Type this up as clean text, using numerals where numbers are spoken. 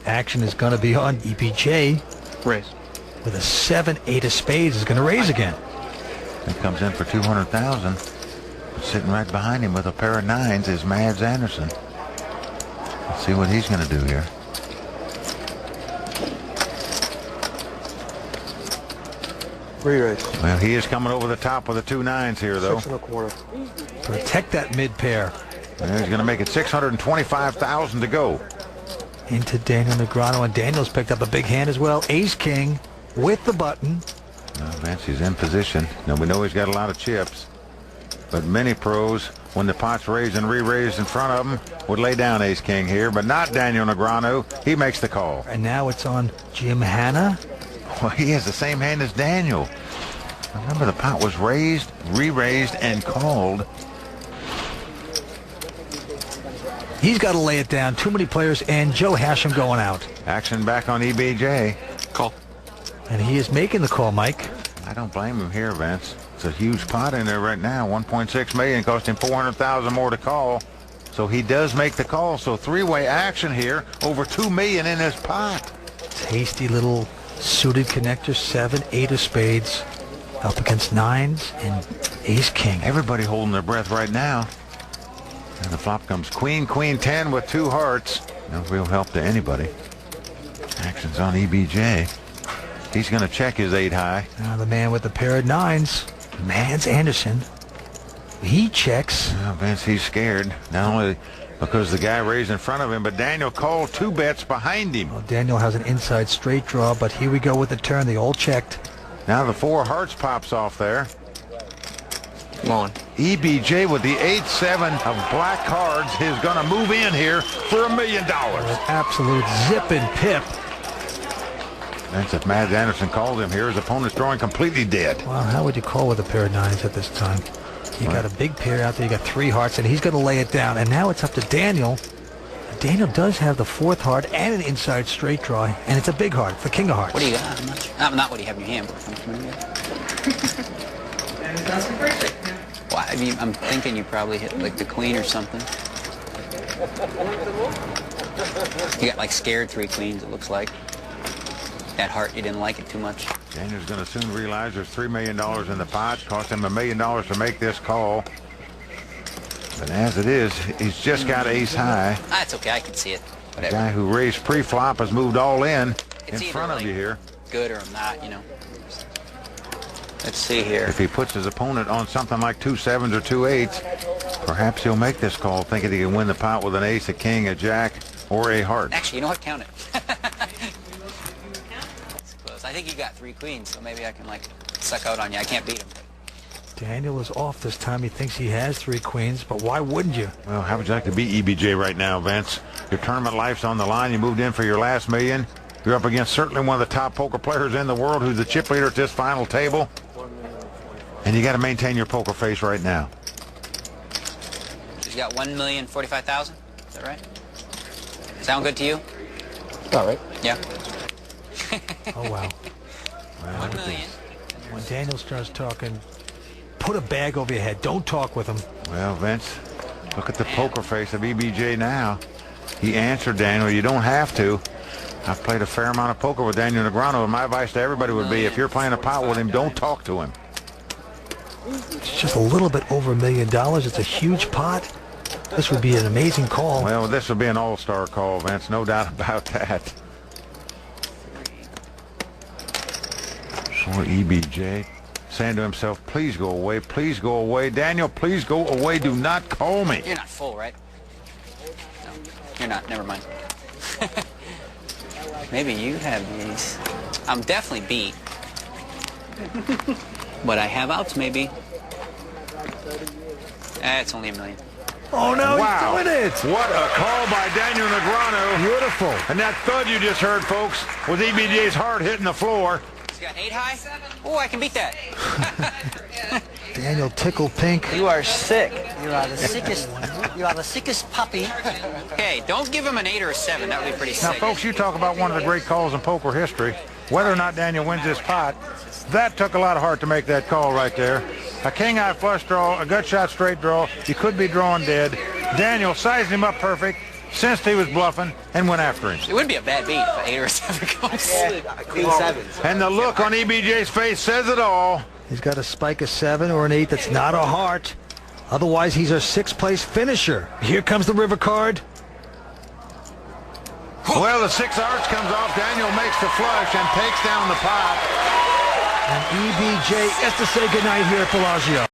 action is going to be on EBJ. Raise. With a 7-8 of spades is going to raise again. He comes in for 200,000. Sitting right behind him with a pair of nines is Mads Anderson. Let's see what he's going to do here. Re-raise. Well, he is coming over the top with the 2 nines here, though. 6 1/4. Protect that mid pair. Well, he's going to make it 625,000 to go. Into Daniel Negreanu, and Daniel's picked up a big hand as well. Ace King with the button. Well, Vince, he's in position. Now, we know he's got a lot of chips, but many pros, when the pot's raised and re-raised in front of him, would lay down Ace King here, but not Daniel Negreanu. He makes the call. And now it's on Jim Hanna. Well, he has the same hand as Daniel. Remember, the pot was raised, re-raised, and called. He's got to lay it down. Too many players, and Joe Hashem going out. Action back on EBJ. Call. And he is making the call, Mike. I don't blame him here, Vince. It's a huge pot in there right now. 1.6 million, cost him 400,000 more to call. So he does make the call. So three-way action here. Over 2 million in this pot. Tasty little suited connector. 7-8 of spades. Up against nines and Ace King. Everybody holding their breath right now. And the flop comes Queen, Queen 10 with 2 hearts. No real help to anybody. Action's on EBJ. He's going to check his 8 high. Now the man with the pair of nines, Mads Anderson. He checks. Well, Vince, he's scared. Not only because the guy raised in front of him, but Daniel called 2 bets behind him. Well, Daniel has an inside straight draw, but here we go with the turn. They all checked. Now the 4 hearts pops off there. Long. EBJ with the 8-7 of black cards is going to move in here for $1 million. An absolute zip and pip. That's if Mads Anderson called him here. His opponent's drawing completely dead. Well, how would you call with a pair of nines at this time? You got a big pair out there. You got 3 hearts, and he's going to lay it down. And now it's up to Daniel. Daniel does have the 4th heart and an inside straight draw, and it's a big heart. It's the king of hearts. What do you got? How much? Not what do you have in your hand, but how much money you got? Well, I mean, I'm thinking you probably hit like the queen or something. You got like scared 3 queens, it looks like. That heart, you didn't like it too much. Daniel's going to soon realize there's $3 million in the pot. Cost him $1 million to make this call. But as it is, he's just got ace high. That's okay, I can see it. The Whatever. guy who raised pre-flop has moved all in It's either front of like you here. good or not, you know. Let's see here. If he puts his opponent on something like 2 7s or 2 8s, perhaps he'll make this call thinking he can win the pot with an ace, a king, a jack, or a heart. Actually, you know what? Count it. It's close. I think you got 3 queens, so maybe I can like suck out on you. I can't beat him. Daniel is off this time. He thinks he has 3 queens, but why wouldn't you? Well, how would you like to beat EBJ right now, Vince? Your tournament life's on the line. You moved in for your last $1 million. You're up against certainly one of the top poker players in the world who's the chip leader at this final table. And you got to maintain your poker face right now. He's got 1,045,000. Is that right? Sound good to you? All right. Yeah. Oh, wow. 1 million. When Daniel starts talking, put a bag over your head. Don't talk with him. Well, Vince, look at the poker face of EBJ now. He answered Daniel. You don't have to. I've played a fair amount of poker with Daniel Negreanu, and my advice to everybody would be, if you're playing a pot with him, don't talk to him. It's just a little bit over $1 million. It's a huge pot. This would be an amazing call. Well, this would be an all-star call, Vince. No doubt about that. For EBJ, saying to himself, please go away, please go away. Daniel, please go away. Do not call me. You're not full, right? No, you're not. Never mind. Maybe you have these. I'm definitely beat. But I have outs, maybe. It's only $1 million. Oh, no, Wow. he's doing it. What a call by Daniel Negreanu. Beautiful. And that thud you just heard, folks, was EBJ's heart hitting the floor. He's got 8 high? Oh, I can beat that. Daniel tickled pink. You are sick. You are the sickest. You are the sickest puppy. Hey, don't give him an 8 or a 7. That would be pretty Now, sick. folks, you talk about one of the great calls in poker history. Whether or not Daniel wins this pot, that took a lot of heart to make that call right there. A king-eye flush draw, a gut shot straight draw. You could be drawing dead. Daniel sized him up perfect. sensed he was bluffing, and went after him. It would be a bad beat if an 8 or a 7 comes. Queen sevens. And the look on EBJ's face says it all. He's got to spike a 7 or an 8 that's not a heart. Otherwise, he's our 6th place finisher. Here comes the river card. Well, the 6 hearts comes off. Daniel makes the flush and takes down the pot. And EBJ has to say goodnight here at Bellagio.